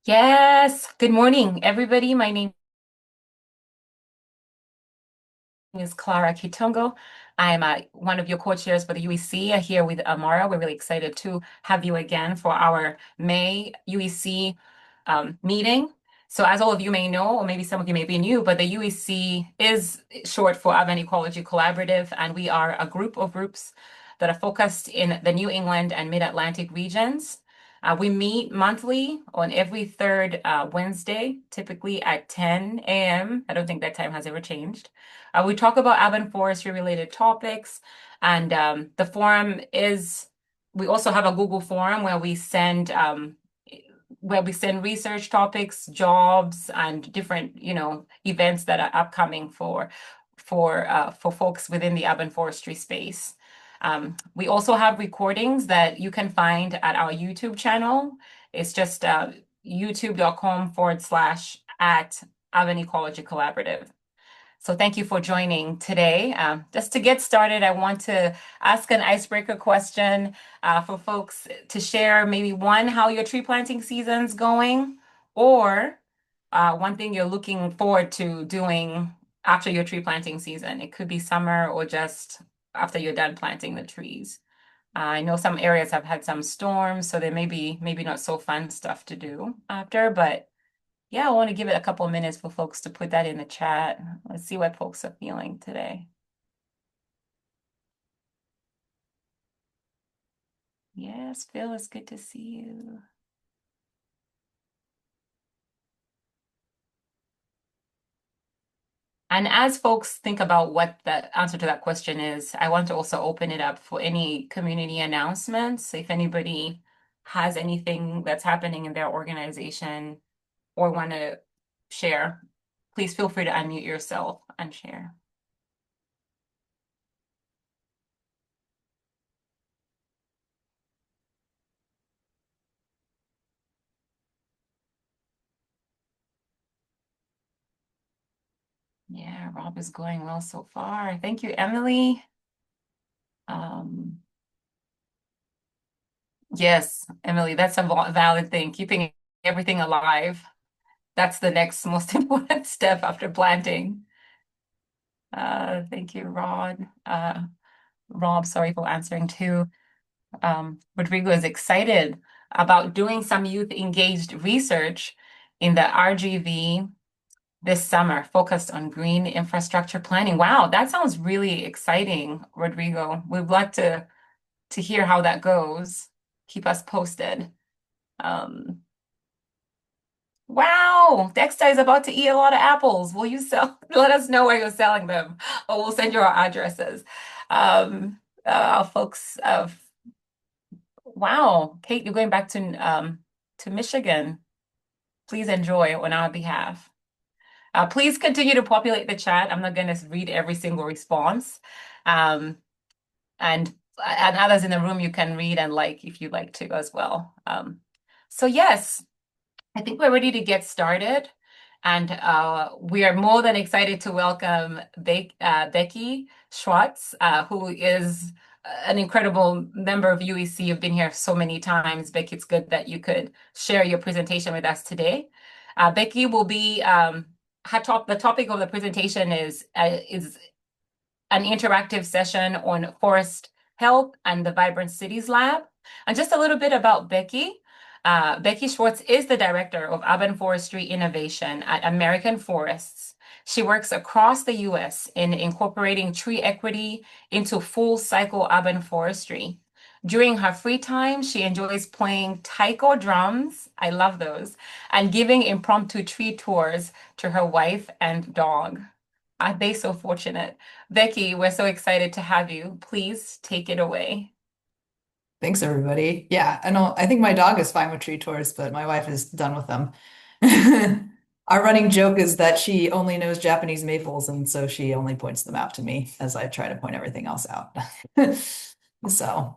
Yes. Good morning, everybody. My name is Clara Kitongo. I'm one of your co-chairs for the UEC here with Amara. We're really excited to have you again for our May UEC meeting. So as all of you may know, or maybe some of you may be new, but the UEC is short for Urban Ecology Collaborative, and we are a group of groups that are focused in the New England and Mid-Atlantic regions. We meet monthly on every third Wednesday, typically at 10 a.m. I don't think that time has ever changed. We talk about urban forestry related topics, and the forum is, we also have a Google forum where we send research topics, jobs, and different, events that are upcoming for folks within the urban forestry space. We also have recordings that you can find at our YouTube channel. It's just youtube.com/at Urban Ecology Collaborative. So thank you for joining today. Just to get started, I want to ask an icebreaker question for folks to share maybe one, how your tree planting season's going, or one thing you're looking forward to doing after your tree planting season. It could be summer or just after you're done planting the trees. I know some areas have had some storms, so there may be maybe not so fun stuff to do after, but yeah, I want to give it a couple of minutes for folks to put that in the chat. Let's see what folks are feeling today. Yes, Phil, it's good to see you. And as folks think about what the answer to that question is, I want to also open it up for any community announcements. If anybody has anything that's happening in their organization or want to share, please feel free to unmute yourself and share. Yeah, Rob is going well so far. Thank you, Emily. Um, yes, Emily, that's a valid thing. Keeping everything alive. That's the next most important step after planting. Thank you, Rob, sorry for answering too. Rodrigo is excited about doing some youth engaged research in the RGV this summer, focused on green infrastructure planning. Wow, that sounds really exciting, Rodrigo. We'd like to hear how that goes. Keep us posted. Um, wow, Dexter is about to eat a lot of apples. Will you sell? Let us know where you're selling them, or we'll send you our addresses. Folks, wow, Kate, you're going back to Michigan. Please enjoy on our behalf. Please continue to populate the chat. I'm not going to read every single response. Um, and and others in the room you can read and like if you'd like to as well. So yes, I think we're ready to get started. And we are more than excited to welcome Becky Schwartz, who is an incredible member of UEC. You've been here so many times. Becky, it's good that you could share your presentation with us today. Becky will be, the topic of the presentation is an interactive session on forest health and the Vibrant Cities Lab. And just a little bit about Becky. Becky Schwartz is the Director of Urban Forestry Innovation at American Forests. She works across the US in incorporating tree equity into full cycle urban forestry. During her free time, she enjoys playing taiko drums, I love those, and giving impromptu tree tours to her wife and dog. Are they so fortunate? Becky, we're so excited to have you. Please take it away. Thanks, everybody. Yeah, I think my dog is fine with tree tours, but my wife is done with them. Our running joke is that she only knows Japanese maples, and so she only points them out to me as I try to point everything else out. So,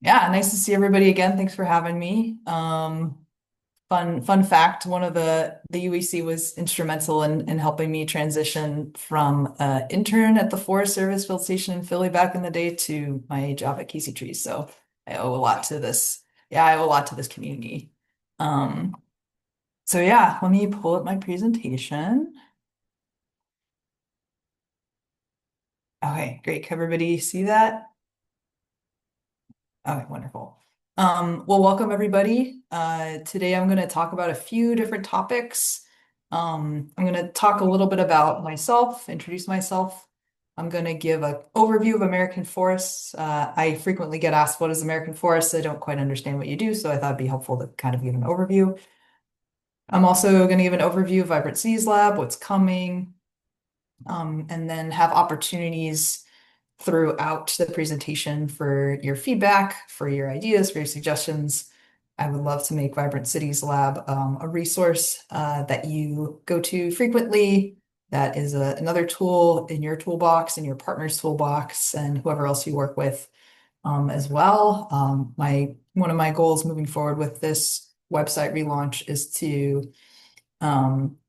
yeah, nice to see everybody again. Thanks for having me. Fun fact, one of the UEC was instrumental in helping me transition from intern at the Forest Service field station in Philly back in the day to my job at Casey Trees. So I owe a lot to this. Yeah, I owe a lot to this community. Um, So yeah, let me pull up my presentation. Okay, great. Can everybody see that? Okay, wonderful. Well, welcome everybody. Today I'm going to talk about a few different topics. I'm going to talk a little bit about myself, introduce myself. I'm going to give an overview of American forests. I frequently get asked, what is American forests? I don't quite understand what you do, so I thought it'd be helpful to kind of give an overview. I'm also going to give an overview of Vibrant Cities Lab, what's coming, and then have opportunities throughout the presentation for your feedback, for your ideas, for your suggestions. I would love to make Vibrant Cities Lab a resource that you go to frequently. That is another tool in your toolbox, in your partner's toolbox, and whoever else you work with as well. One of my goals moving forward with this website relaunch is to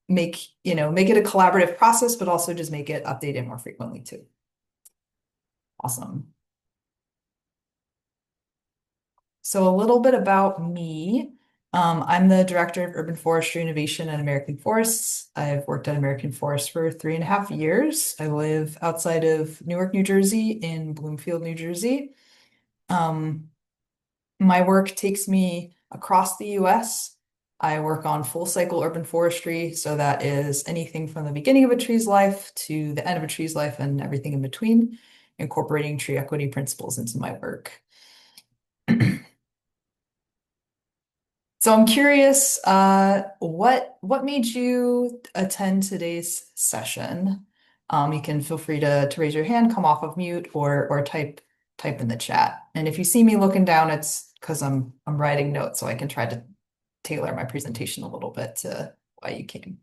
make it a collaborative process, but also just make it updated more frequently too. Awesome. So a little bit about me. I'm the director of Urban Forestry Innovation at American Forests. I've worked at American Forest for 3.5 years. I live outside of Newark, New Jersey, in Bloomfield, New Jersey. Um, my work takes me across the US. I work on full cycle urban forestry, so that is anything from the beginning of a tree's life to the end of a tree's life and everything in between, incorporating tree equity principles into my work. So I'm curious, what made you attend today's session? You can feel free to raise your hand, come off of mute, or type in the chat. And if you see me looking down, it's because I'm writing notes, so I can try to tailor my presentation a little bit to why you came.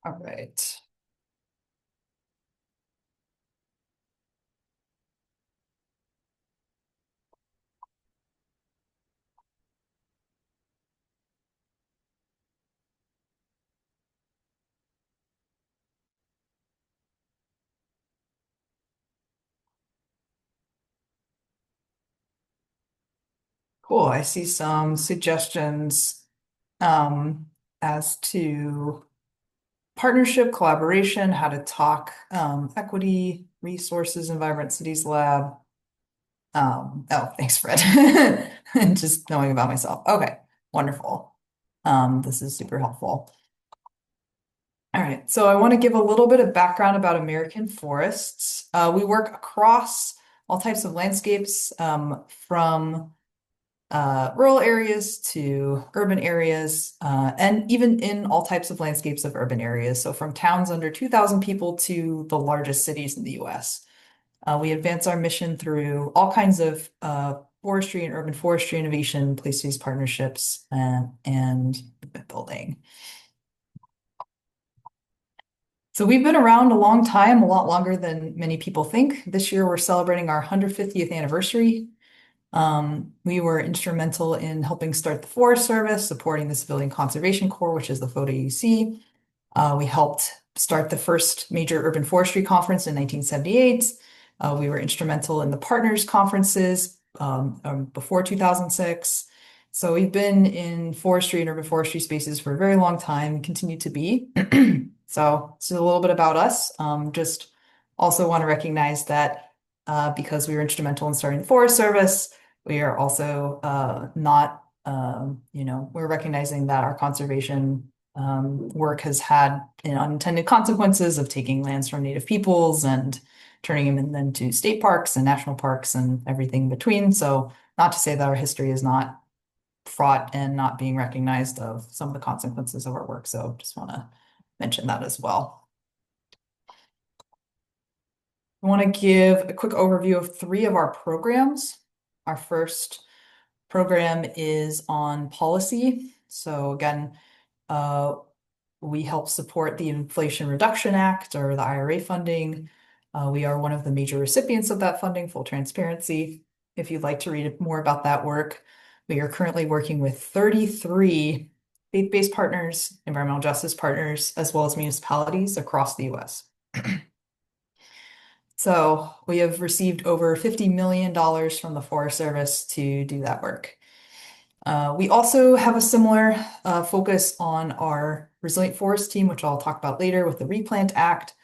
All right. Cool. I see some suggestions um, as to partnership, collaboration, how to talk equity, resources, and Vibrant Cities Lab. Oh, thanks, Fred. And just knowing about myself. Okay, wonderful. This is super helpful. All right, so I want to give a little bit of background about American forests. We work across all types of landscapes, from rural areas to urban areas, and even in all types of landscapes of urban areas. So from towns under 2,000 people to the largest cities in the US. We advance our mission through all kinds of forestry and urban forestry innovation, place-based partnerships, and building. So we've been around a long time, a lot longer than many people think. This year we're celebrating our 150th anniversary. We were instrumental in helping start the Forest Service, supporting the Civilian Conservation Corps, which is the photo you see. We helped start the first major urban forestry conference in 1978. We were instrumental in the partners conferences before 2006. So we've been in forestry and urban forestry spaces for a very long time, continue to be. So a little bit about us. Just also want to recognize that because we were instrumental in starting the Forest Service, we are also not, we're recognizing that our conservation work has had unintended consequences of taking lands from Native peoples and turning them into state parks and national parks and everything in between. So not to say that our history is not fraught and not being recognized of some of the consequences of our work. So just want to mention that as well. I want to give a quick overview of 3 of our programs. Our first program is on policy. So again, we help support the Inflation Reduction Act or the IRA funding. We are one of the major recipients of that funding, full transparency. If you'd like to read more about that work, we are currently working with 33 faith-based partners, environmental justice partners, as well as municipalities across the US. So we have received over $50 million from the Forest Service to do that work. We also have a similar focus on our Resilient Forest team, which I'll talk about later with the Replant Act,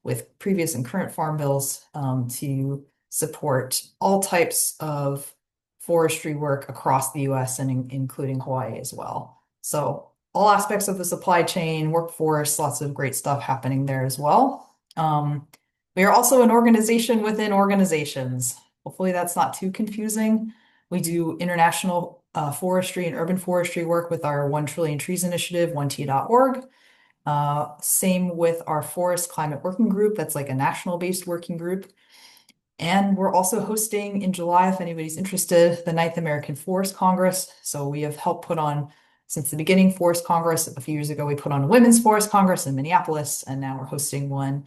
with previous and current farm bills to support all types of forestry work across the US and including Hawaii as well. So all aspects of the supply chain, workforce, lots of great stuff happening there as well. We are also an organization within organizations. Hopefully that's not too confusing. We do international forestry and urban forestry work with our 1 Trillion Trees Initiative, 1t.org. Same with our Forest Climate Working Group. That's like a national-based working group. And we're also hosting in July, if anybody's interested, the 9th American Forest Congress. So we have helped put on, since the beginning, Forest Congress. A few years ago, we put on a Women's Forest Congress in Minneapolis, and now we're hosting one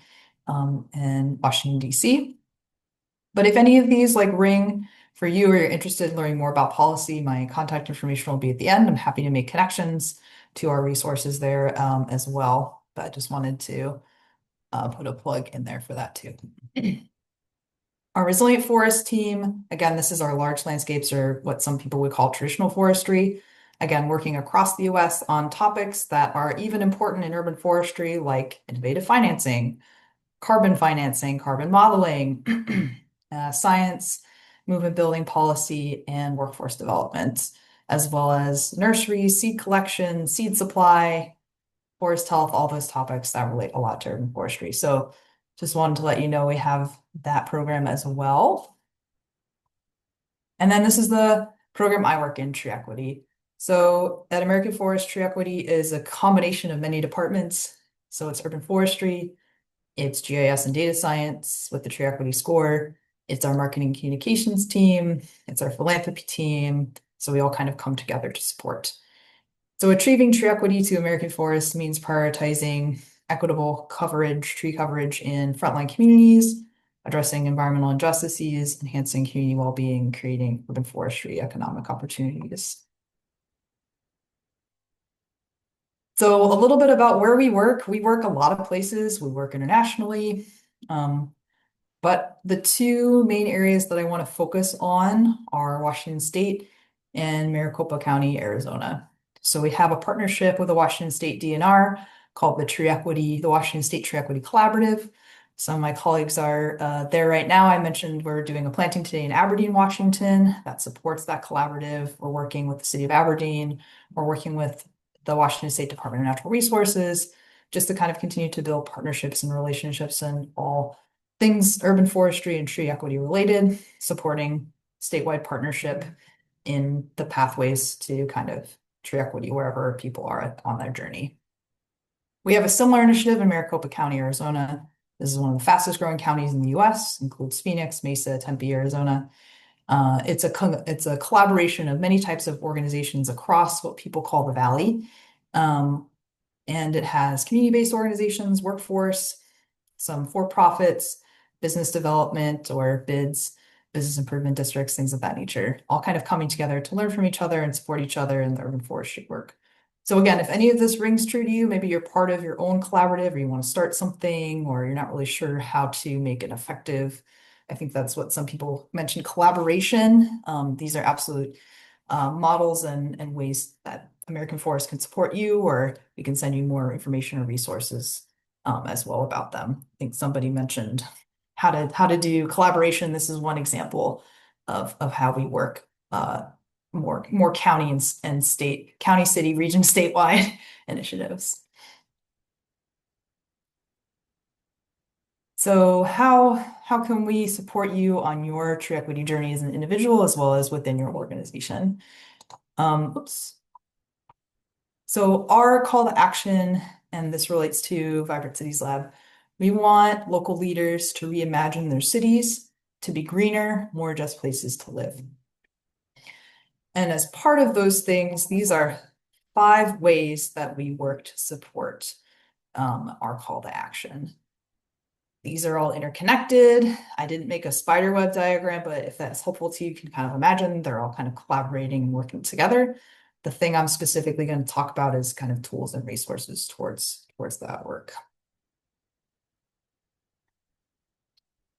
in Washington, D.C. But if any of these like ring for you or you're interested in learning more about policy, my contact information will be at the end. I'm happy to make connections to our resources there as well. But I just wanted to put a plug in there for that too. Our Resilient Forest team, again, this is our large landscapes or what some people would call traditional forestry. Again, working across the US on topics that are even important in urban forestry, like innovative financing, carbon modeling, science, movement building policy, and workforce development, as well as nurseries, seed collection, seed supply, forest health, all those topics that relate a lot to urban forestry. So just wanted to let you know we have that program as well. And then this is the program I work in, Tree Equity. So at American Forest, Tree Equity is a combination of many departments. So it's urban forestry, it's GIS and data science with the Tree Equity score. It's our marketing communications team. It's our philanthropy team. So we all kind of come together to support. So achieving tree equity to American forests means prioritizing equitable coverage, tree coverage in frontline communities, addressing environmental injustices, enhancing community well-being, creating urban forestry economic opportunities. So a little bit about where we work. We work a lot of places. We work internationally. But the two main areas that I want to focus on are Washington State and Maricopa County, Arizona. So we have a partnership with the Washington State DNR called the Washington State Tree Equity Collaborative. Some of my colleagues are there right now. I mentioned we're doing a planting today in Aberdeen, Washington that supports that collaborative. We're working with the city of Aberdeen. We're working with the Washington State Department of Natural Resources just to kind of continue to build partnerships and relationships and all things urban forestry and tree equity related, supporting statewide partnership in the pathways to kind of tree equity wherever people are on their journey. We have a similar initiative in Maricopa County, Arizona. This is one of the fastest growing counties in the US, includes Phoenix, Mesa, Tempe, Arizona. It's a collaboration of many types of organizations across what people call the Valley. And it has community-based organizations, workforce, some for-profits, business development or bids, business improvement districts, things of that nature, all kind of coming together to learn from each other and support each other in the urban forestry work. So again, if any of this rings true to you, maybe you're part of your own collaborative or you want to start something or you're not really sure how to make it effective. I think that's what some people mentioned, collaboration. These are absolute models and ways that American Forest can support you, or we can send you more information or resources as well about them. I think somebody mentioned how to do collaboration. This is one example of how we work more county and state, county, city, region, statewide initiatives. So how can we support you on your tree equity journey as an individual as well as within your organization? Oops. So our call to action, and this relates to Vibrant Cities Lab, we want local leaders to reimagine their cities to be greener, more just places to live. And as part of those things, these are 5 ways that we work to support our call to action. These are all interconnected. I didn't make a spider web diagram, but if that's helpful to you, you can kind of imagine they're all kind of collaborating and working together. The thing I'm specifically going to talk about is kind of tools and resources towards that work.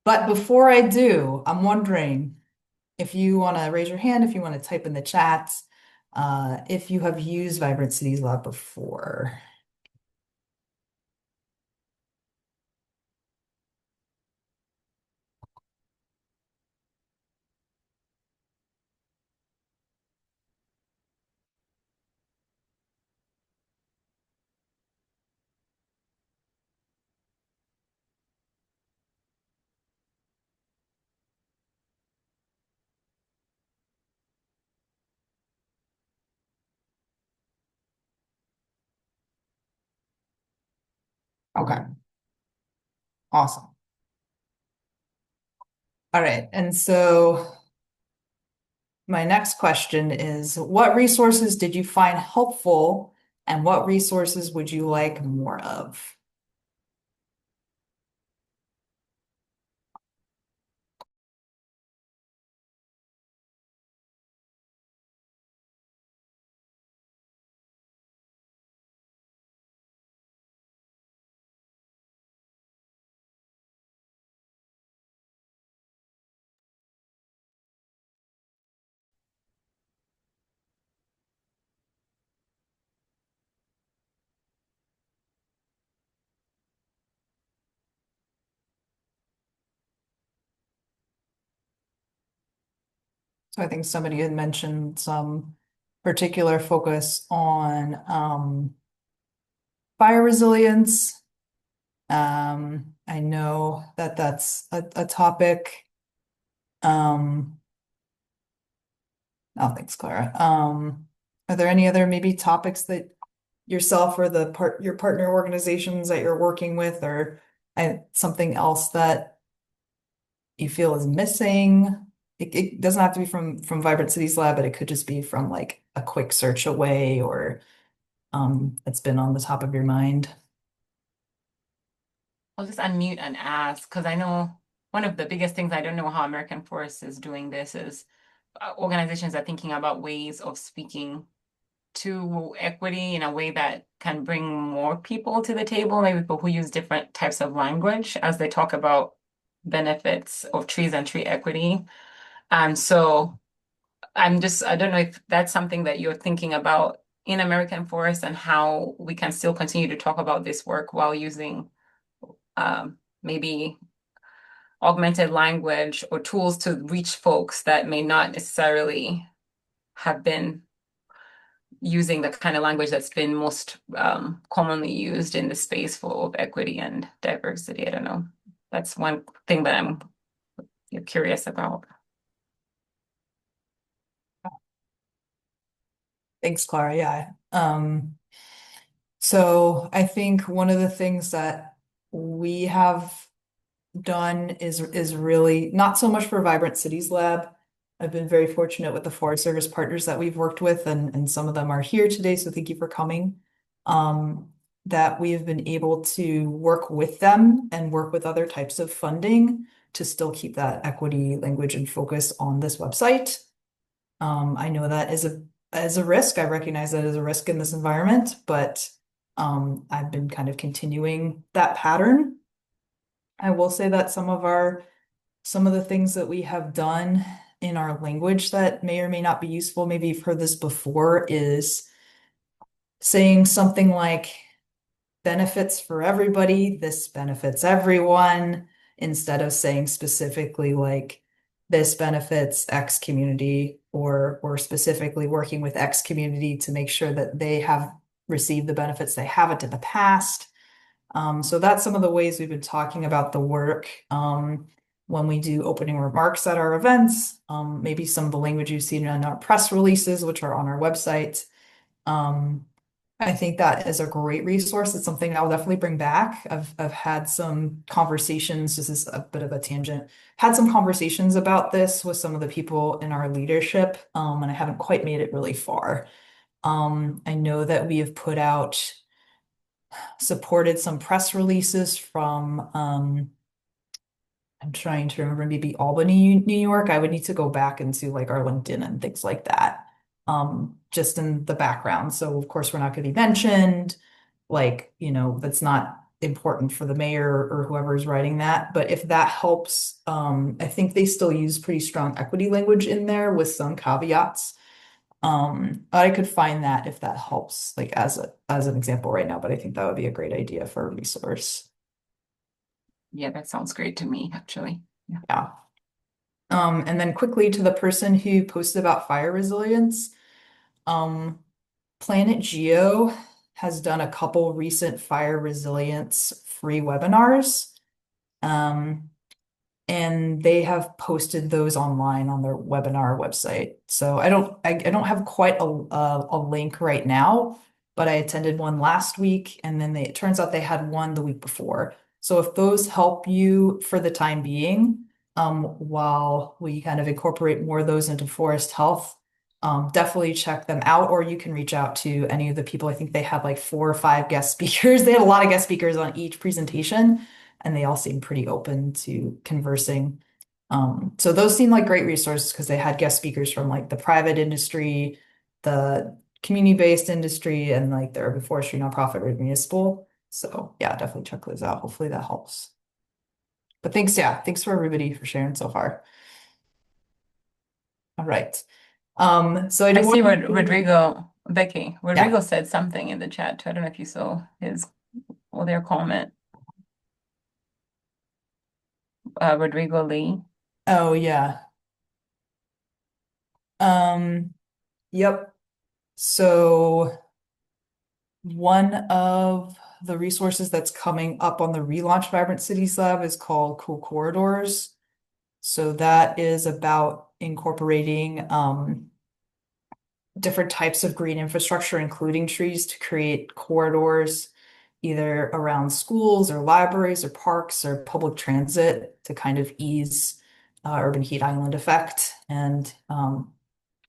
But before I do, I'm wondering if you want to raise your hand, if you want to type in the chat, if you have used Vibrant Cities Lab before. Okay, awesome. All right, and so my next question is, what resources did you find helpful and what resources would you like more of? So I think somebody had mentioned some particular focus on fire resilience. I know that that's a topic. Um, oh, thanks, Clara. Are there any other maybe topics that yourself or your partner organizations that you're working with, or something else that you feel is missing? It doesn't have to be from Vibrant Cities Lab, but it could just be from like a quick search away or it's been on the top of your mind. I'll just unmute and ask because I know one of the biggest things I don't know how American Forest is doing this is organizations are thinking about ways of speaking to equity in a way that can bring more people to the table, maybe people who use different types of language as they talk about benefits of trees and tree equity. So I don't know if that's something that you're thinking about in American Forest and how we can still continue to talk about this work while using maybe augmented language or tools to reach folks that may not necessarily have been using the kind of language that's been most commonly used in the space for equity and diversity. I don't know. That's one thing that I'm curious about. Thanks, Clara. Yeah. So I think one of the things that we have done is really not so much for Vibrant Cities Lab. I've been very fortunate with the Forest Service partners that we've worked with, and some of them are here today, so thank you for coming. That we have been able to work with them and work with other types of funding to still keep that equity language and focus on this website. I know that is a risk. I recognize that as a risk in this environment, but I've been kind of continuing that pattern. I will say that some of the things that we have done in our language that may or may not be useful, maybe you've heard this before, is saying something like benefits for everybody, this benefits everyone, instead of saying specifically like this benefits X community, or we're specifically working with X community to make sure that they have received the benefits they haven't in the past. So that's some of the ways we've been talking about the work. When we do opening remarks at our events, maybe some of the language you've seen in our press releases, which are on our website. I think that is a great resource. It's something I'll definitely bring back. I've had some conversations, this is a bit of a tangent, had some conversations about this with some of the people in our leadership, and I haven't quite made it really far. I know that we have supported some press releases from I'm trying to remember maybe Albany, New York. I would need to go back into like our LinkedIn and things like that. Just in the background. So of course we're not going to be mentioned. Like, that's not important for the mayor or whoever's writing that. But if that helps, I think they still use pretty strong equity language in there with some caveats. I could find that if that helps, like as an example right now, but I think that would be a great idea for a resource. Yeah, that sounds great to me, actually. Yeah. Yeah. And then quickly to the person who posted about fire resilience, um, Planet Geo has done a couple recent fire resilience free webinars. Um, and they have posted those online on their webinar website. So I don't have quite a link right now, but I attended one last week, and then it turns out they had one the week before. So if those help you for the time being, while we kind of incorporate more of those into forest health, definitely check them out, or you can reach out to any of the people. I think they had like 4 or 5 guest speakers. They had a lot of guest speakers on each presentation, and they all seem pretty open to conversing. So those seem like great resources because they had guest speakers from like the private industry, the community-based industry, and like the urban forestry, nonprofit, or municipal. So yeah, definitely check those out. Hopefully that helps. But thanks, yeah, thanks for everybody for sharing so far. All right. So I I do see want what to, Rodrigo yeah. said something in the chat too. I don't know if you saw his or their comment. Rodrigo Lee. Oh yeah. Um, yep. So one of the resources that's coming up on the relaunch Vibrant Cities Lab is called Cool Corridors. So that is about incorporating different types of green infrastructure, including trees, to create corridors either around schools or libraries or parks or public transit to kind of ease urban heat island effect and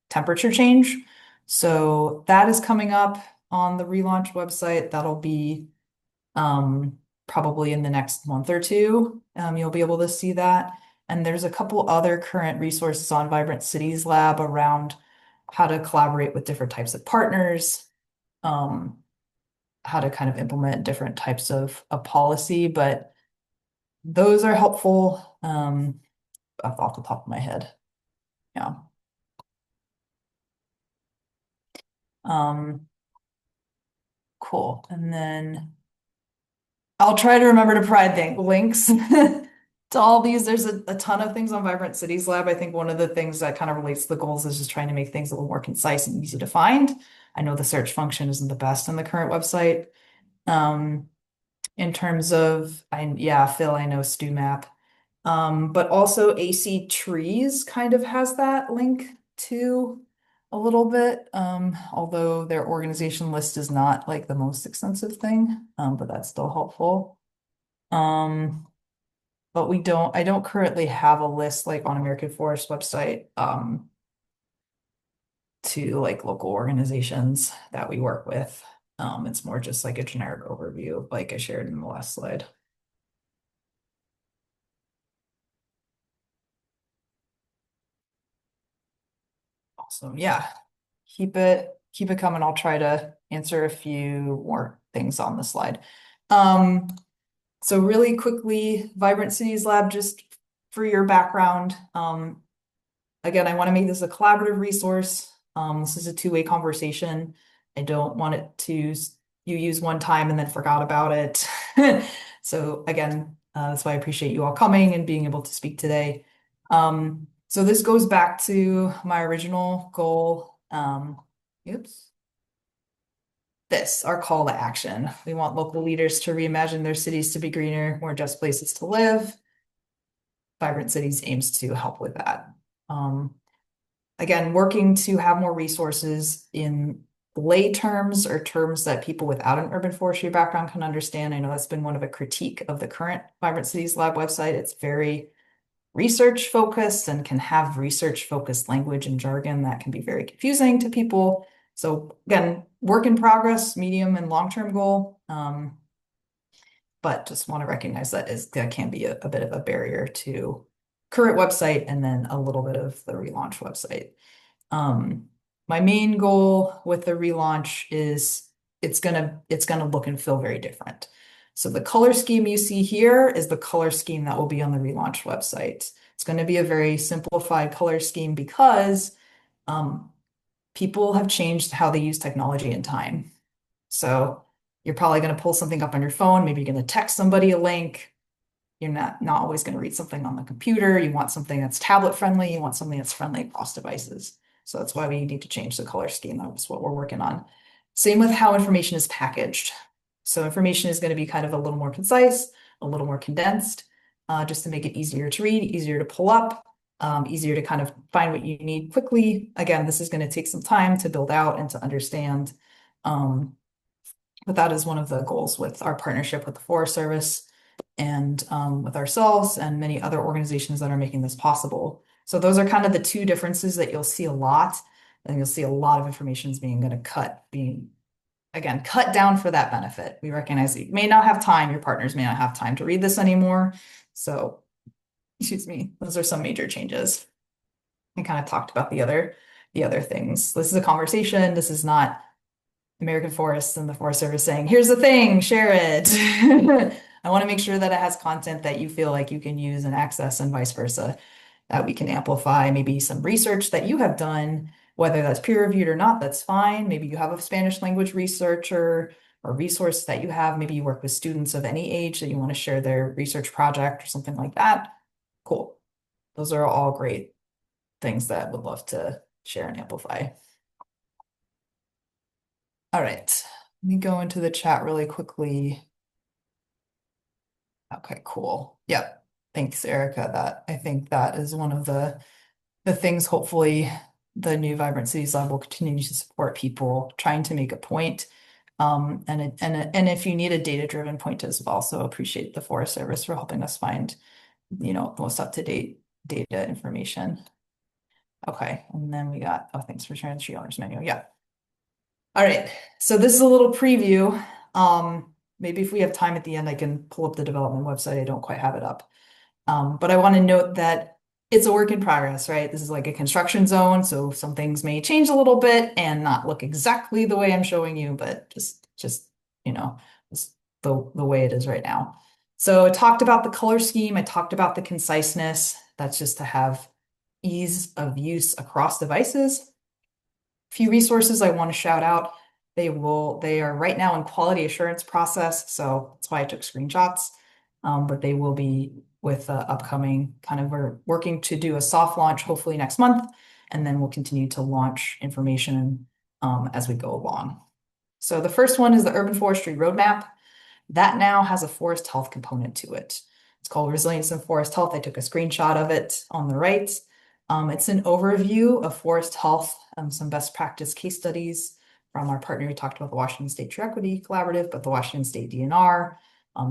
temperature change. So that is coming up on the relaunch website. That'll be probably in the next month or two. You'll be able to see that. And there's a couple other current resources on Vibrant Cities Lab around how to collaborate with different types of partners, um, how to kind of implement different types of policy, but those are helpful off the top of my head. Yeah. Um, cool. And then I'll try to remember to provide links to all these. There's a ton of things on Vibrant Cities Lab. I think one of the things that kind of relates to the goals is just trying to make things a little more concise and easy to find. I know the search function isn't the best on the current website. Um, in terms of, yeah, Phil, I know StuMap. But also AC Trees kind of has that link too a little bit. Although their organization list is not like the most extensive thing, but that's still helpful. Um, but I don't currently have a list like on American Forest website, to like local organizations that we work with. It's more just like a generic overview, like I shared in the last slide. Awesome. Yeah. Keep it coming. I'll try to answer a few more things on the slide. Um, so really quickly, Vibrant Cities Lab, just for your background. Again, I want to make this a collaborative resource. This is a two-way conversation. I don't want it to you use one time and then forgot about it. So again, that's why I appreciate you all coming and being able to speak today. So this goes back to my original goal. Oops. Our call to action. We want local leaders to reimagine their cities to be greener, more just places to live. Vibrant Cities aims to help with that. Again, working to have more resources in lay terms or terms that people without an urban forestry background can understand. I know that's been one of a critique of the current Vibrant Cities Lab website. It's very research focused and can have research focused language and jargon that can be very confusing to people. So again, work in progress, medium and long-term goal. but just want to recognize that can be a bit of a barrier to current website and then a little bit of the relaunch website. Um, my main goal with the relaunch is it's gonna look and feel very different. So the color scheme you see here is the color scheme that will be on the relaunch website. It's going to be a very simplified color scheme because um, people have changed how they use technology and time. So you're probably going to pull something up on your phone. Maybe you're going to text somebody a link. You're not always going to read something on the computer. You want something that's tablet friendly. You want something that's friendly across devices. So that's why we need to change the color scheme. That's what we're working on. Same with how information is packaged. So information is going to be kind of a little more concise, a little more condensed, just to make it easier to read, easier to pull up, easier to kind of find what you need quickly. Again, this is going to take some time to build out and to understand. Um, but that is one of the goals with our partnership with the Forest Service and with ourselves and many other organizations that are making this possible. So those are kind of the two differences that you'll see a lot. And you'll see a lot of information is being again, cut down for that benefit. We recognize that you may not have time, your partners may not have time to read this anymore. So, excuse me, those are some major changes. I kind of talked about the other things. This is a conversation. This is not American Forests and the Forest Service saying, here's the thing, share it. I want to make sure that it has content that you feel like you can use and access and vice versa, that we can amplify maybe some research that you have done, whether that's peer reviewed or not, that's fine. Maybe you have a Spanish language researcher or resource that you have. Maybe you work with students of any age that you want to share their research project or something like that. Cool. Those are all great things that I would love to share and amplify. All right, let me go into the chat really quickly. Okay, cool. Yep. Thanks, Erica. I think that is one of the things hopefully the new Vibrant Cities Lab will continue to support people trying to make a point. And if you need a data-driven point as well, so appreciate the Forest Service for helping us find, most up-to-date data information. Okay, and then we got, oh, thanks for sharing the tree owners manual. Yeah. All right, so this is a little preview. Maybe if we have time at the end, I can pull up the development website. I don't quite have it up. But I want to note that it's a work in progress, right? This is like a construction zone, so some things may change a little bit and not look exactly the way I'm showing you, but just just the way it is right now. So I talked about the color scheme. I talked about the conciseness. That's just to have ease of use across devices. Few resources I want to shout out. They are right now in quality assurance process, so that's why I took screenshots. But they will be with upcoming we're working to do a soft launch hopefully next month, and then we'll continue to launch information as we go along. So the first one is the Urban Forestry Roadmap. That now has a forest health component to it. It's called Resilience in Forest Health. I took a screenshot of it on the right. It's an overview of forest health, some best practice case studies from our partner. We talked about the Washington State Tree Equity Collaborative, but the Washington State DNR.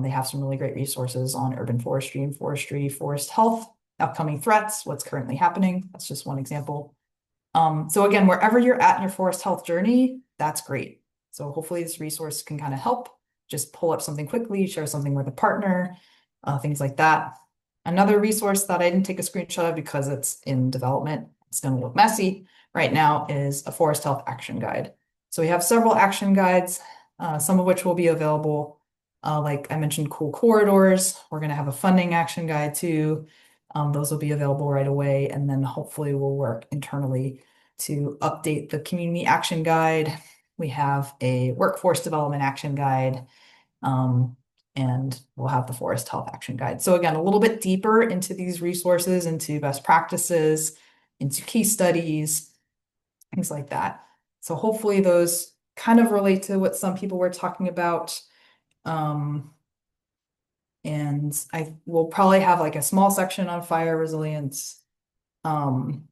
They have some really great resources on urban forestry and forestry, forest health, upcoming threats, what's currently happening. That's just one example. So again, wherever you're at in your forest health journey, that's great. So hopefully this resource can kind of help. Just pull up something quickly, share something with a partner, things like that. Another resource that I didn't take a screenshot of because it's in development, it's going to look messy right now, is a forest health action guide. So we have several action guides, some of which will be available. Like I mentioned, cool corridors. We're going to have a funding action guide too. Those will be available right away. And then hopefully we'll work internally to update the community action guide. We have a workforce development action guide. And we'll have the forest health action guide. So again, a little bit deeper into these resources, into best practices, into case studies, things like that. So hopefully those kind of relate to what some people were talking about. And I will probably have like a small section on fire resilience. And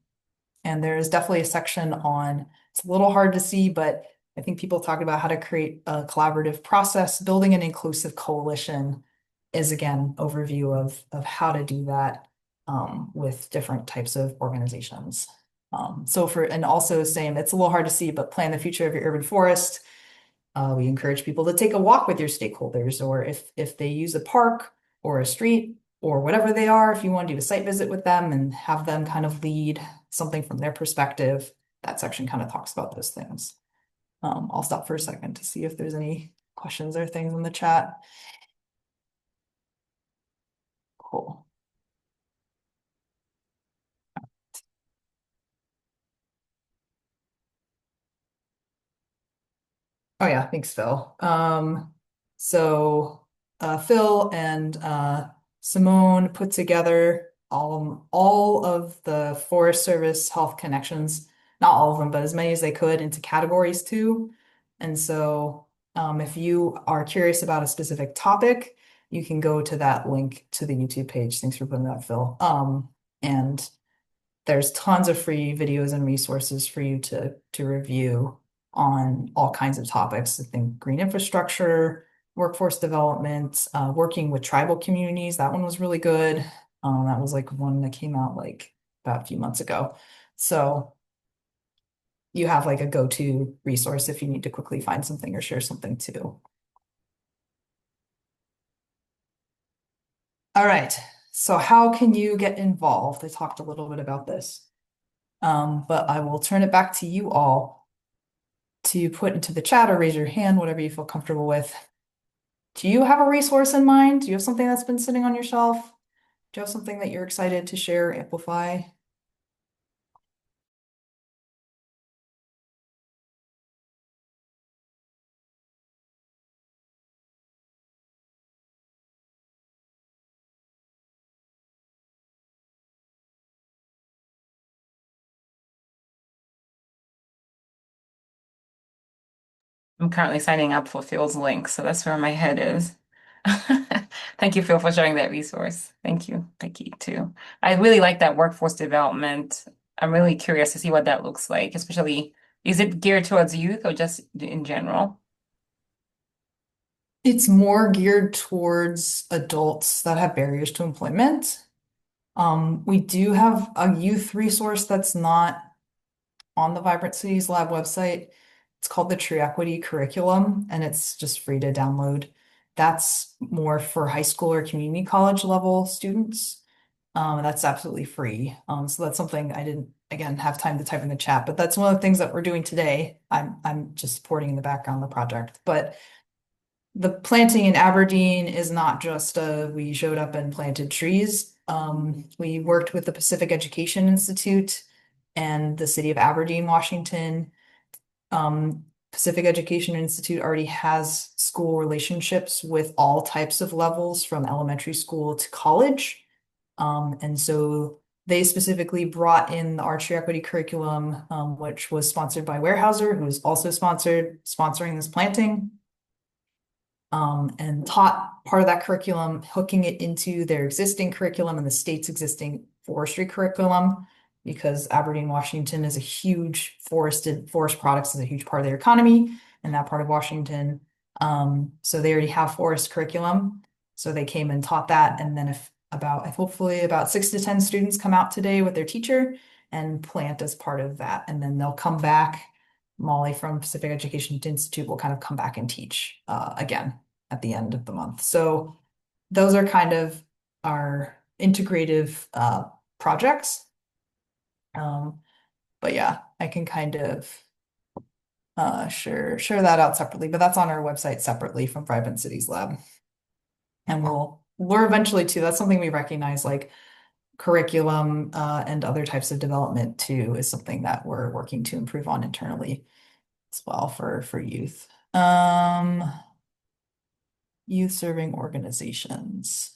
there's definitely a section on, it's a little hard to see, but I think people talk about how to create a collaborative process. Building an inclusive coalition is, again, overview of how to do that with different types of organizations. And also same, it's a little hard to see, but plan the future of your urban forest. We encourage people to take a walk with your stakeholders, or if they use a park or a street or whatever they are, if you want to do a site visit with them and have them kind of lead something from their perspective, that section kind of talks about those things. I'll stop for a second to see if there's any questions or things in the chat. Cool. Oh yeah, thanks, Phil. So Phil and Simone put together all of the Forest Service health connections, not all of them, but as many as they could into categories too. And so if you are curious about a specific topic, you can go to that link to the YouTube page. Thanks for putting that, Phil. And there's tons of free videos and resources for you to review on all kinds of topics. I think green infrastructure, workforce development, working with tribal communities. That one was really good. That was like one that came out like about a few months ago. So you have like a go-to resource if you need to quickly find something or share something too. All right. So how can you get involved? I talked a little bit about this, but I will turn it back to you all to put into the chat or raise your hand, whatever you feel comfortable with. Do you have a resource in mind? Do you have something that's been sitting on your shelf? Do you have something that you're excited to share, amplify? I'm currently signing up for Phil's link, so that's where my head is. Thank you, Phil, for sharing that resource. Thank you, Becky, too. I really like that workforce development. I'm really curious to see what that looks like, especially, is it geared towards youth or just in general? It's more geared towards adults that have barriers to employment. We do have a youth resource that's not on the Vibrant Cities Lab website. It's called the Tree Equity Curriculum, and it's just free to download. That's more for high school or community college level students. That's absolutely free. So that's something I didn't, again, have time to type in the chat, but that's one of the things that we're doing today. I'm just supporting in the background the project. But the planting in Aberdeen is not just we showed up and planted trees. We worked with the Pacific Education Institute and the city of Aberdeen, Washington. Pacific Education Institute already has school relationships with all types of levels from elementary school to college. And so they specifically brought in the Archery Equity curriculum, which was sponsored by Weyerhaeuser, who is also sponsoring this planting, and taught part of that curriculum, hooking it into their existing curriculum and the state's existing forestry curriculum, because Aberdeen, Washington is a huge forest products is a huge part of their economy in that part of Washington. So they already have forest curriculum. So they came and taught that. And then hopefully about 6 to 10 students come out today with their teacher and plant as part of that. And then they'll come back. Molly from Pacific Education Institute will kind of come back and teach again at the end of the month. So those are kind of our integrative projects. But yeah, I can kind of share that out separately, but that's on our website separately from Vibrant Cities Lab. And we're eventually too, that's something we recognize, like curriculum and other types of development too is something that we're working to improve on internally as well for youth. Youth serving organizations.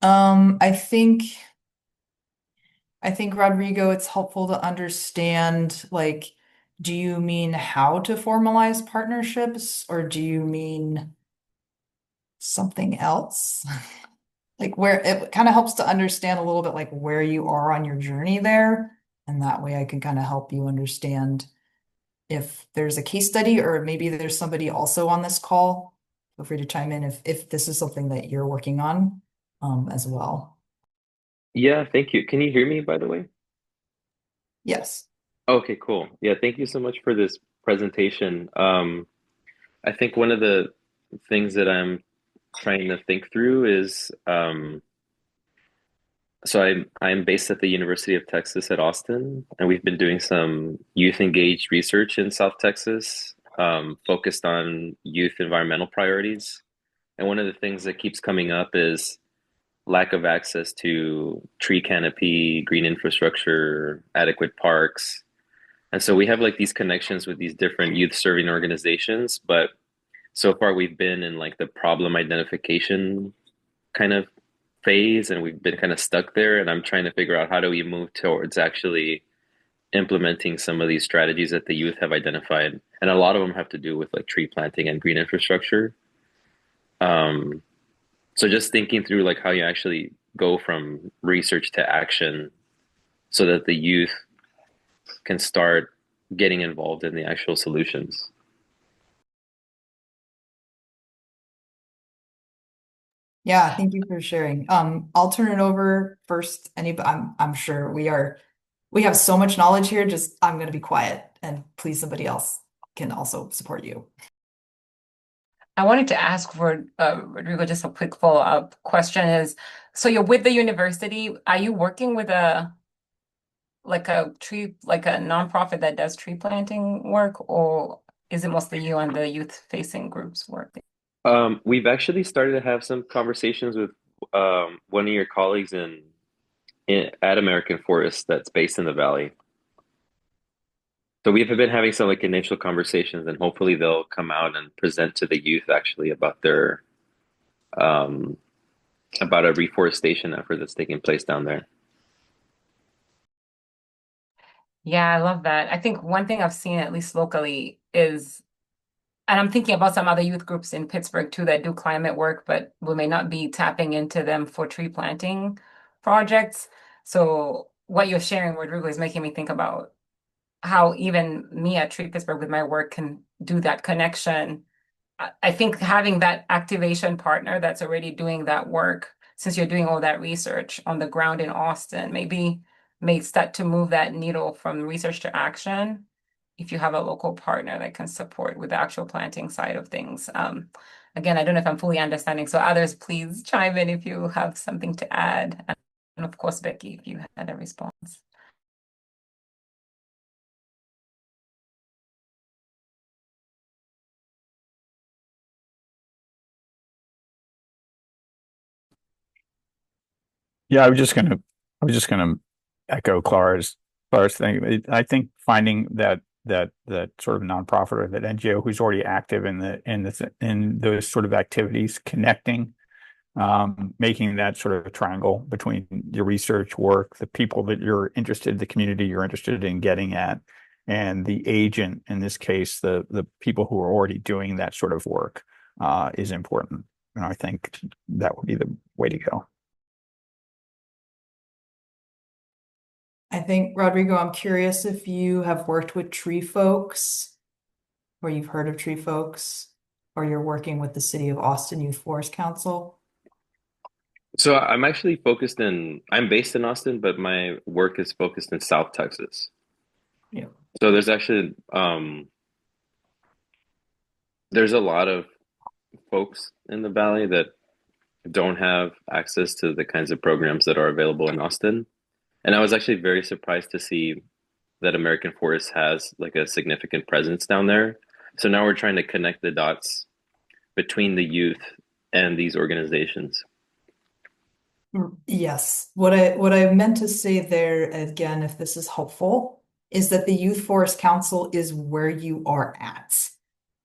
Um, I think I think Rodrigo, it's helpful to understand, like, do you mean how to formalize partnerships or do you mean something else? Like where it kind of helps to understand a little bit like where you are on your journey there. And that way I can kind of help you understand if there's a case study or maybe there's somebody also on this call. Feel free to chime in if this is something that you're working on as well. Yeah, thank you. Can you hear me, by the way? Yes. Okay, cool. Yeah, thank you so much for this presentation. I think one of the things that I'm trying to think through is so I'm based at the University of Texas at Austin, and we've been doing some youth engaged research in South Texas, focused on youth environmental priorities. And one of the things that keeps coming up is lack of access to tree canopy, green infrastructure, adequate parks. And so we have like these connections with these different youth serving organizations, but so far we've been in like the problem identification kind of phase and we've been kind of stuck there. And I'm trying to figure out how do we move towards actually implementing some of these strategies that the youth have identified. And a lot of them have to do with like tree planting and green infrastructure. Um, so just thinking through like how you actually go from research to action so that the youth can start getting involved in the actual solutions. Yeah, thank you for sharing. I'll turn it over first. I'm sure we have so much knowledge here. Just I'm going to be quiet and please somebody else can also support you. I wanted to ask Rodrigo just a quick follow-up question is, so you're with the university, are you working with like a nonprofit that does tree planting work, or is it mostly you and the youth-facing groups working? We've actually started to have some conversations with one of your colleagues at American Forest that's based in the Valley. So we've been having some like initial conversations, and hopefully they'll come out and present to the youth actually about their um, about a reforestation effort that's taking place down there. Yeah, I love that. I think one thing I've seen, at least locally, is, and I'm thinking about some other youth groups in Pittsburgh too that do climate work, but we may not be tapping into them for tree planting projects. So what you're sharing, Rodrigo, is making me think about how even me at Tree Pittsburgh with my work can do that connection. I think having that activation partner that's already doing that work, since you're doing all that research on the ground in Austin, maybe may start to move that needle from research to action if you have a local partner that can support with the actual planting side of things. Again, I don't know if I'm fully understanding, so others please chime in if you have something to add. And of course, Becky, if you had a response. Yeah, I was just gonna echo Clara's thing. I think finding that sort of nonprofit or that NGO who's already active in those sort of activities, connecting, making that sort of triangle between your research work, the people that you're interested, the community you're interested in getting at, and the agent, in this case, the people who are already doing that sort of work, is important. And I think that would be the way to go. I think, Rodrigo, I'm curious if you have worked with tree folks or you've heard of tree folks or you're working with the City of Austin Youth Forest Council. So I'm based in Austin, but my work is focused in South Texas. Yeah. So there's a lot of folks in the Valley that don't have access to the kinds of programs that are available in Austin. And I was actually very surprised to see that American Forest has like a significant presence down there. So now we're trying to connect the dots between the youth and these organizations. Yes. What I meant to say there, again, if this is helpful, is that the Youth Forest Council is where you are at.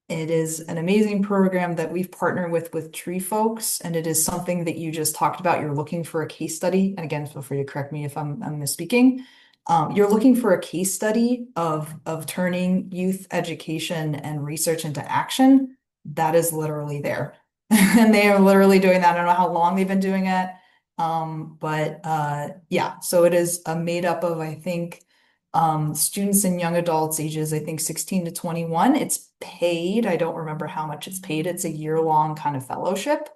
It is an amazing program that we've partnered with tree folks, and it is something that you just talked about. You're looking for a case study, and again, feel free to correct me if I'm misspeaking. You're looking for a case study of turning youth education and research into action. That is literally there, and they are literally doing that. I don't know how long they've been doing it, but yeah. So it is a made up of, I think, students and young adults ages, I think 16 to 21. It's paid. I don't remember how much it's paid. It's a year-long kind of fellowship.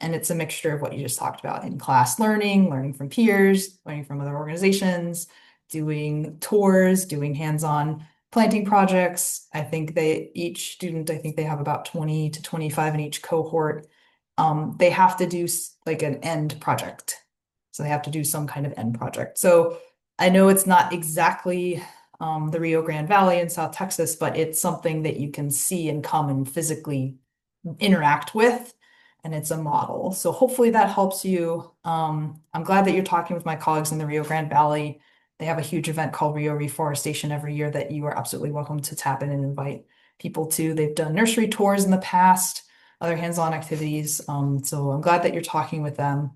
And it's a mixture of what you just talked about, in class learning, learning from peers, learning from other organizations, doing tours, doing hands-on planting projects. I think each student, I think they have about 20 to 25 in each cohort. They have to do like an end project. So they have to do some kind of end project. So I know it's not exactly the Rio Grande Valley in South Texas, but it's something that you can see and come and physically interact with. And it's a model. So hopefully that helps you. I'm glad that you're talking with my colleagues in the Rio Grande Valley. They have a huge event called Rio Reforestation every year that you are absolutely welcome to tap in and invite people to. They've done nursery tours in the past, other hands-on activities. So I'm glad that you're talking with them.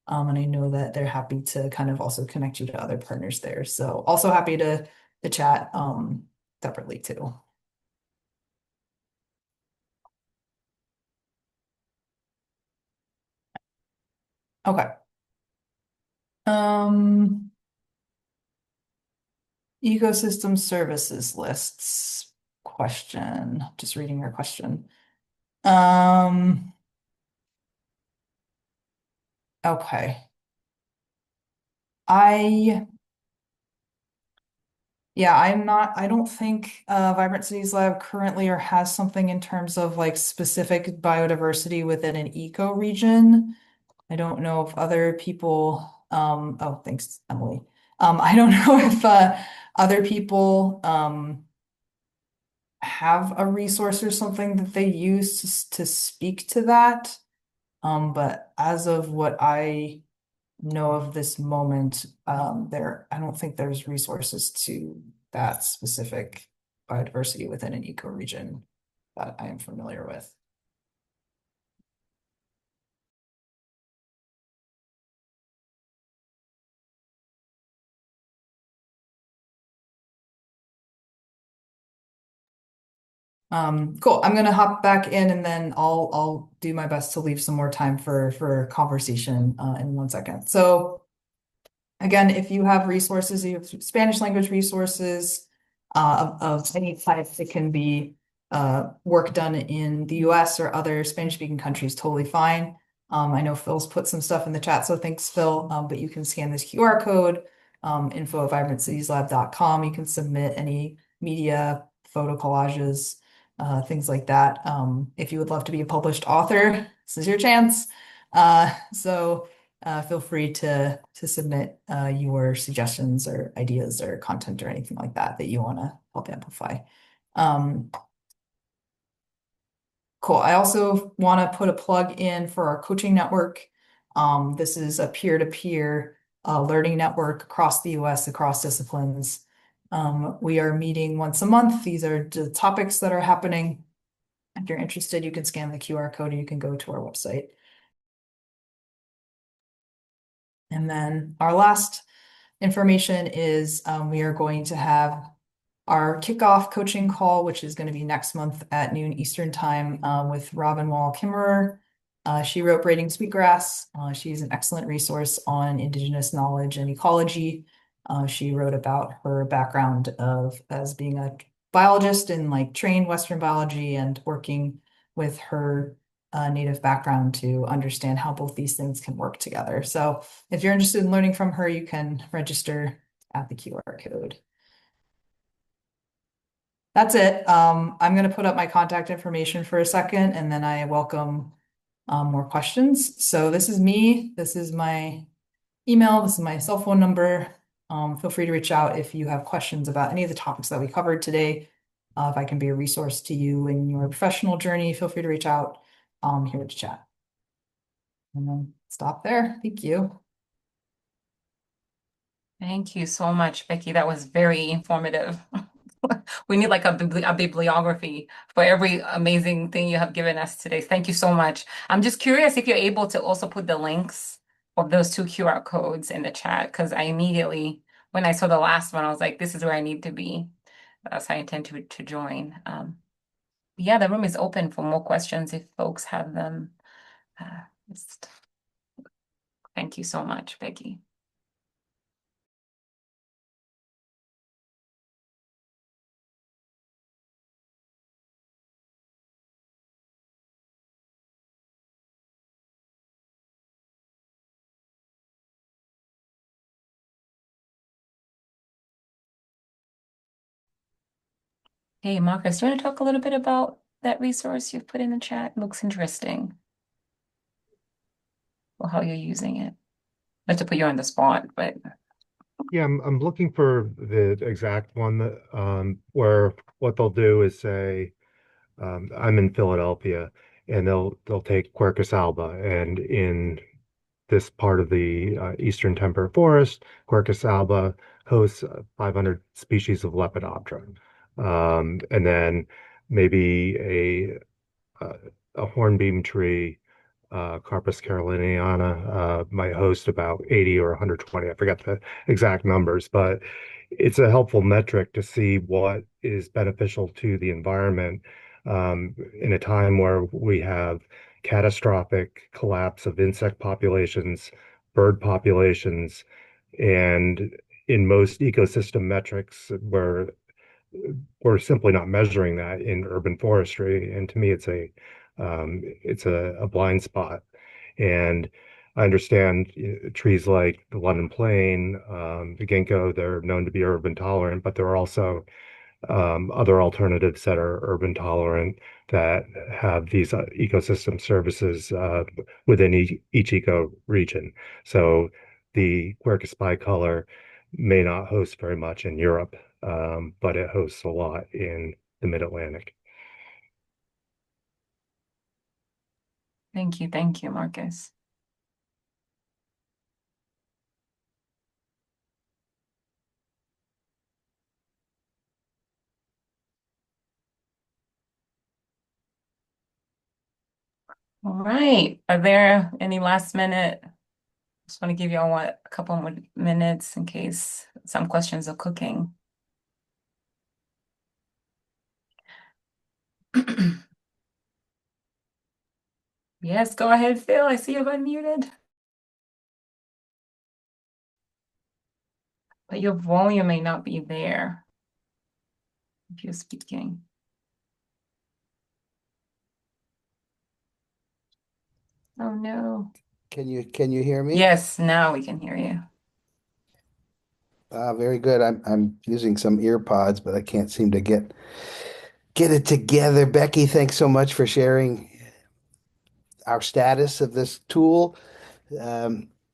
And I know that they're happy to kind of also connect you to other partners there. So also happy to chat separately too. Okay. Ecosystem services lists question. Just reading your question. Okay. I don't think Vibrant Cities Lab currently or has something in terms of like specific biodiversity within an eco region. I don't know if other people, oh, thanks, Emily. I don't know if other people have a resource or something that they use to speak to that. But as of what I know of this moment, I don't think there's resources to that specific biodiversity within an ecoregion that I am familiar with. Cool. I'm gonna hop back in and then I'll do my best to leave some more time for conversation in 1 second. So again, if you have resources, you have Spanish language resources of any type, it can be work done in the US or other Spanish-speaking countries, totally fine. I know Phil's put some stuff in the chat, so thanks, Phil. But you can scan this QR code, info@vibrantcitieslab.com. You can submit any media, photo collages, things like that. If you would love to be a published author, this is your chance. Feel free to submit your suggestions or ideas or content or anything like that you want to help amplify. Cool. I also want to put a plug in for our coaching network. This is a peer-to-peer learning network across the US, across disciplines. We are meeting once a month. These are the topics that are happening. If you're interested, you can scan the QR code or you can go to our website. And then our last information is we are going to have our kickoff coaching call, which is going to be next month at noon Eastern time with Robin Wall Kimmerer. She wrote Braiding Sweetgrass. She's an excellent resource on Indigenous knowledge and ecology. She wrote about her background as being a biologist in like trained Western biology and working with her native background to understand how both these things can work together. So if you're interested in learning from her, you can register at the QR code. That's it. I'm going to put up my contact information for a second, and then I welcome more questions. So this is me. This is my email. This is my cell phone number. Feel free to reach out if you have questions about any of the topics that we covered today. If I can be a resource to you in your professional journey, feel free to reach out. I'm here to chat. And then stop there. Thank you. Thank you so much, Becky. That was very informative. We need like a bibliography for every amazing thing you have given us today. Thank you so much. I'm just curious if you're able to also put the links of those two QR codes in the chat, because I immediately, when I saw the last one, I was like, this is where I need to be. So I intend to join. Yeah, the room is open for more questions if folks have them. Just thank you so much, Becky. Hey, Marcus, do you want to talk a little bit about that resource you've put in the chat? Looks interesting. Or how you're using it. Not to put you on the spot, but Yeah, I'm looking for the exact one that where what they'll do is say I'm in Philadelphia and they'll take Quercus alba and in this part of the eastern temperate forest, Quercus alba hosts 500 species of Lepidoptera. And then maybe uh, a hornbeam tree, Carpus caroliniana, might host about 80 or 120. I forget the exact numbers, but it's a helpful metric to see what is beneficial to the environment in a time where we have catastrophic collapse of insect populations, bird populations, and in most ecosystem metrics where we're simply not measuring that in urban forestry. And to me, it's a blind spot. And I understand trees like the London plane, the ginkgo, they're known to be urban tolerant, but there are also other alternatives that are urban tolerant that have these ecosystem services within each eco region. So the Quercus bicolor may not host very much in Europe, but it hosts a lot in the Mid-Atlantic. thank you, Marcus. All right. Are there any last minute? Just want to give y'all a couple more minutes in case some questions are cooking. Yes, go ahead, Phil. I see you've unmuted. But your volume may not be there if you're speaking. Oh no. Can you hear me? Yes, now we can hear you. Very good. I'm using some ear pods, but I can't seem to get it together. Becky, thanks so much for sharing our status of this tool.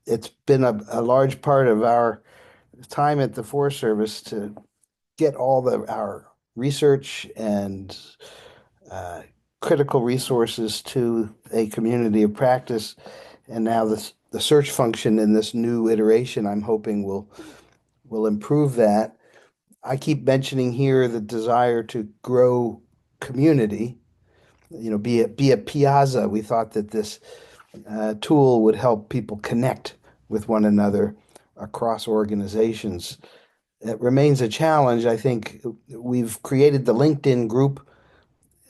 It's been a large part of our time at the Forest Service to get all our research and uh, critical resources to a community of practice. And now the search function in this new iteration, I'm hoping will improve that. I keep mentioning here the desire to grow community, be a piazza. We thought that this tool would help people connect with one another across organizations. It remains a challenge. I think we've created the LinkedIn group,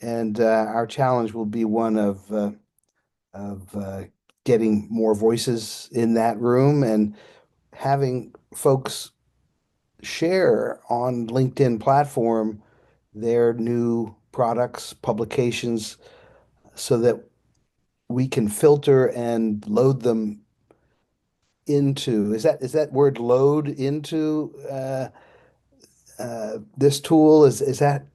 and our challenge will be one of getting more voices in that room and having folks share on LinkedIn platform their new products, publications, so that we can filter and load them into, is that word load into this tool? Is that,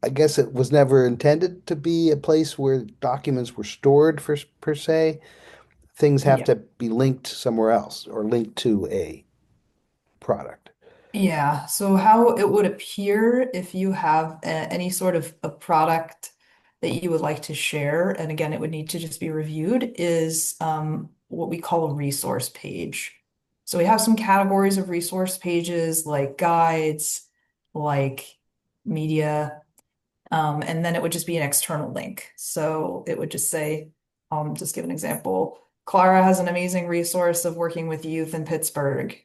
I guess it was never intended to be a place where documents were stored per se. Things have Yeah. to be linked somewhere else or linked to a product. Yeah, so how it would appear if you have any sort of a product that you would like to share, and again, it would need to just be reviewed, is what we call a resource page. So we have some categories of resource pages like guides, like media, and then it would just be an external link. So it would just say, just give an example. Clara has an amazing resource of working with youth in Pittsburgh.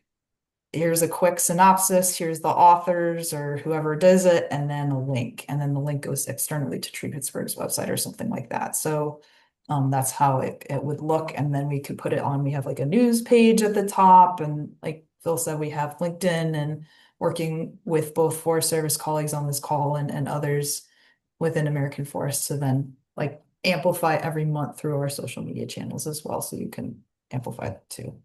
Here's a quick synopsis, here's the authors or whoever does it, and then a link. And then the link goes externally to Tree Pittsburgh's website or something like that. So that's how it would look. And then we could put it on, we have like a news page at the top. And like Phil said, we have LinkedIn and working with both Forest Service colleagues on this call and others within American Forest to then like amplify every month through our social media channels as well. So you can amplify that too.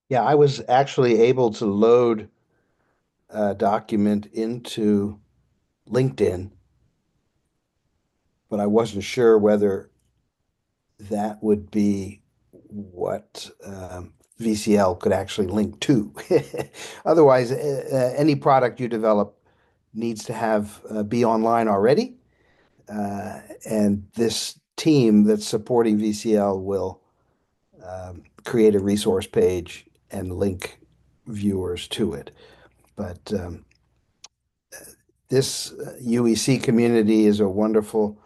Yeah, I was actually able to load document into LinkedIn, but I wasn't sure whether that would be what VCL could actually link to. Otherwise, any product you develop needs to have be online already, and this team that's supporting VCL will create a resource page and link viewers to it. But this UEC community is a wonderful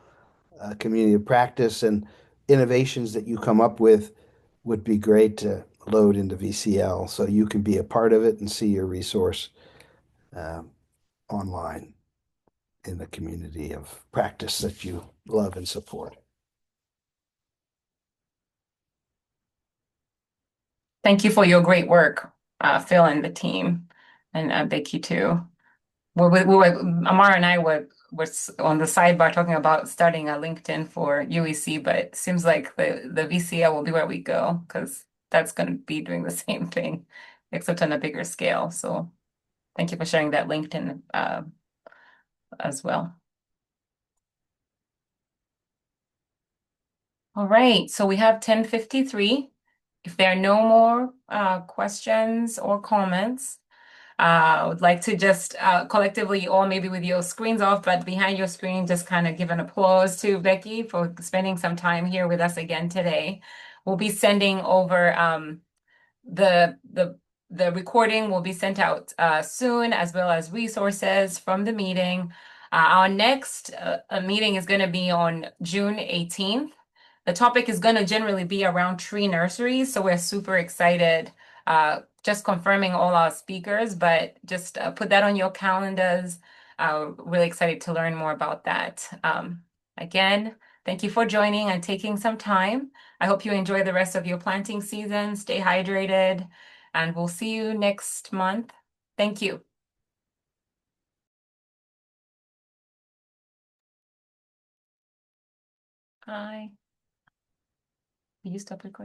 community of practice, and innovations that you come up with would be great to load into VCL so you can be a part of it and see your resource uh, online in the community of practice that you love and support. Thank you for your great work, Phil and the team, and Becky too. Amara and I were on the sidebar talking about starting a LinkedIn for UEC, but it seems like the VCL will be where we go because that's going to be doing the same thing, except on a bigger scale. So thank you for sharing that LinkedIn as well. All right, so we have 10:53. If there are no more questions or comments, I would like to just collectively, or maybe with your screens off, but behind your screen, just kind of give an applause to Becky for spending some time here with us again today. We'll be sending over the recording will be sent out soon, as well as resources from the meeting. Our next meeting is going to be on June 18th. The topic is going to generally be around tree nurseries, so we're super excited. Just confirming all our speakers, but just put that on your calendars. Really excited to learn more about that. Again, thank you for joining and taking some time. I hope you enjoy the rest of your planting season. Stay hydrated, and we'll see you next month. Thank you. Bye. You stop recording.